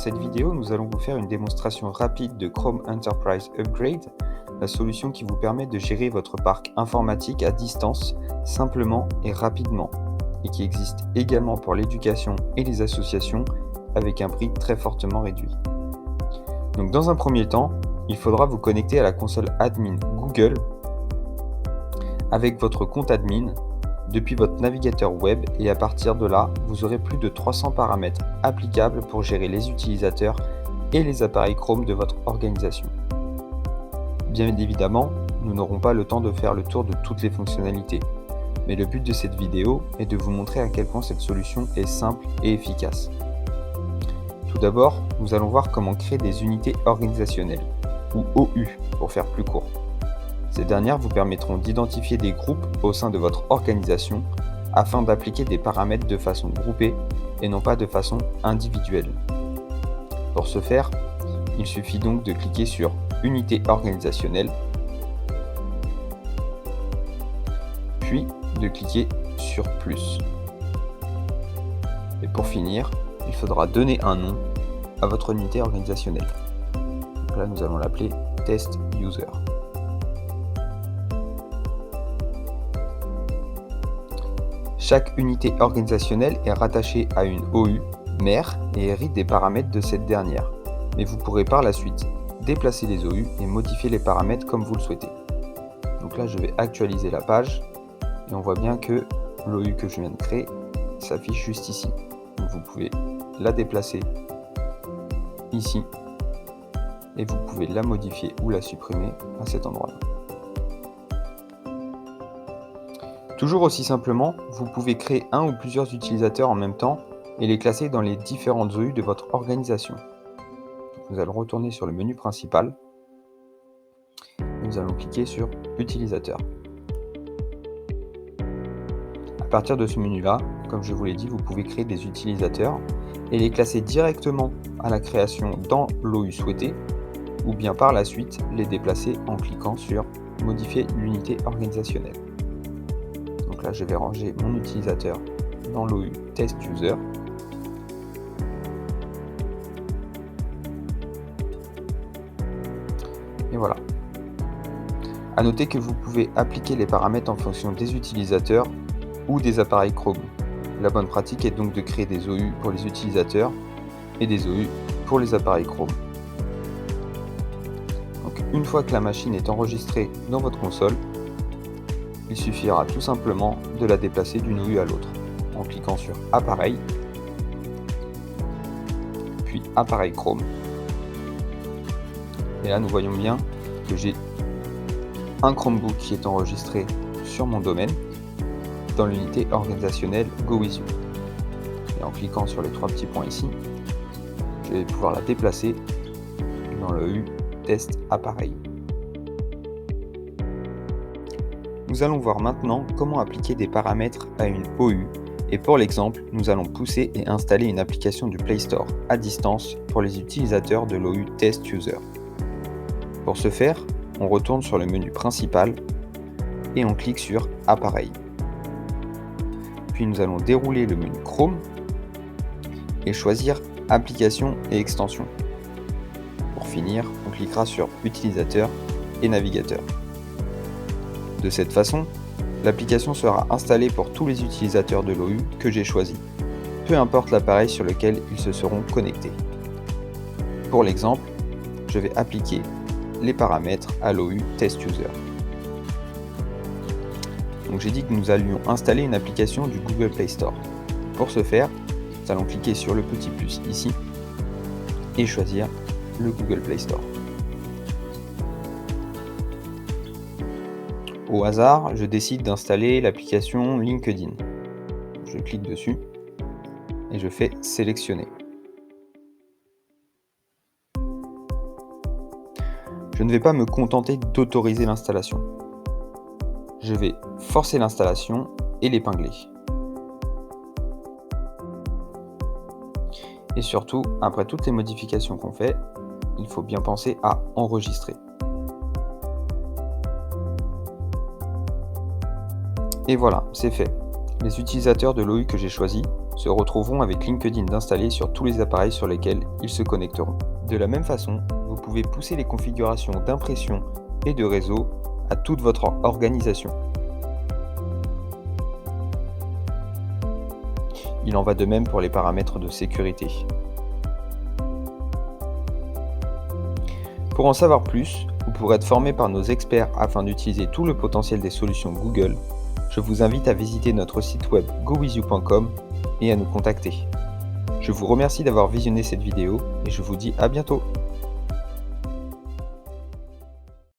cette vidéo, nous allons vous faire une démonstration rapide de Chrome Enterprise Upgrade, la solution qui vous permet de gérer votre parc informatique à distance simplement et rapidement, et qui existe également pour l'éducation et les associations avec un prix très fortement réduit. Donc dans un premier temps, il faudra vous connecter à la console admin Google avec votre compte admin depuis votre navigateur web, et à partir de là, vous aurez plus de 300 paramètres applicables pour gérer les utilisateurs et les appareils Chrome de votre organisation. Bien évidemment, nous n'aurons pas le temps de faire le tour de toutes les fonctionnalités, mais le but de cette vidéo est de vous montrer à quel point cette solution est simple et efficace. Tout d'abord, nous allons voir comment créer des unités organisationnelles, ou OU pour faire plus court. Ces dernières vous permettront d'identifier des groupes au sein de votre organisation afin d'appliquer des paramètres de façon groupée et non pas de façon individuelle. Pour ce faire, il suffit donc de cliquer sur Unité organisationnelle, puis de cliquer sur Plus. Et pour finir, il faudra donner un nom à votre unité organisationnelle. Donc là, nous allons l'appeler Test User. Chaque unité organisationnelle est rattachée à une OU mère et hérite des paramètres de cette dernière. Mais vous pourrez par la suite déplacer les OU et modifier les paramètres comme vous le souhaitez. Donc là, je vais actualiser la page et on voit bien que l'OU que je viens de créer s'affiche juste ici. Donc vous pouvez la déplacer ici et vous pouvez la modifier ou la supprimer à cet endroit-là. Toujours aussi simplement, vous pouvez créer un ou plusieurs utilisateurs en même temps et les classer dans les différentes OU de votre organisation. Nous allons retourner sur le menu principal. Nous allons cliquer sur Utilisateur. À partir de ce menu-là, comme je vous l'ai dit, vous pouvez créer des utilisateurs et les classer directement à la création dans l'OU souhaitée, ou bien par la suite les déplacer en cliquant sur Modifier l'unité organisationnelle. Donc là, je vais ranger mon utilisateur dans l'OU Test User. Et voilà. À noter que vous pouvez appliquer les paramètres en fonction des utilisateurs ou des appareils Chrome. La bonne pratique est donc de créer des OU pour les utilisateurs et des OU pour les appareils Chrome. Donc, une fois que la machine est enregistrée dans votre console, il suffira tout simplement de la déplacer d'une OU à l'autre en cliquant sur Appareil, puis Appareil Chrome. Et là, nous voyons bien que j'ai un Chromebook qui est enregistré sur mon domaine dans l'unité organisationnelle GoWithYou. Et en cliquant sur les trois petits points ici, je vais pouvoir la déplacer dans le OU Test Appareil. Nous allons voir maintenant comment appliquer des paramètres à une OU, et pour l'exemple, nous allons pousser et installer une application du Play Store à distance pour les utilisateurs de l'OU Test User. Pour ce faire, on retourne sur le menu principal et on clique sur Appareil. Puis nous allons dérouler le menu Chrome et choisir Applications et extensions. Pour finir, on cliquera sur Utilisateur et Navigateur. De cette façon, l'application sera installée pour tous les utilisateurs de l'OU que j'ai choisi, peu importe l'appareil sur lequel ils se seront connectés. Pour l'exemple, je vais appliquer les paramètres à l'OU Test User. Donc j'ai dit que nous allions installer une application du Google Play Store. Pour ce faire, nous allons cliquer sur le petit plus ici et choisir le Google Play Store. Au hasard, je décide d'installer l'application LinkedIn. Je clique dessus et je fais sélectionner. Je ne vais pas me contenter d'autoriser l'installation. Je vais forcer l'installation et l'épingler. Et surtout, après toutes les modifications qu'on fait, il faut bien penser à enregistrer. Et voilà, c'est fait. Les utilisateurs de l'OU que j'ai choisi se retrouveront avec LinkedIn d'installer sur tous les appareils sur lesquels ils se connecteront. De la même façon, vous pouvez pousser les configurations d'impression et de réseau à toute votre organisation. Il en va de même pour les paramètres de sécurité. Pour en savoir plus, ou pour être formé par nos experts afin d'utiliser tout le potentiel des solutions Google, je vous invite à visiter notre site web gowithyou.com et à nous contacter. Je vous remercie d'avoir visionné cette vidéo et je vous dis à bientôt.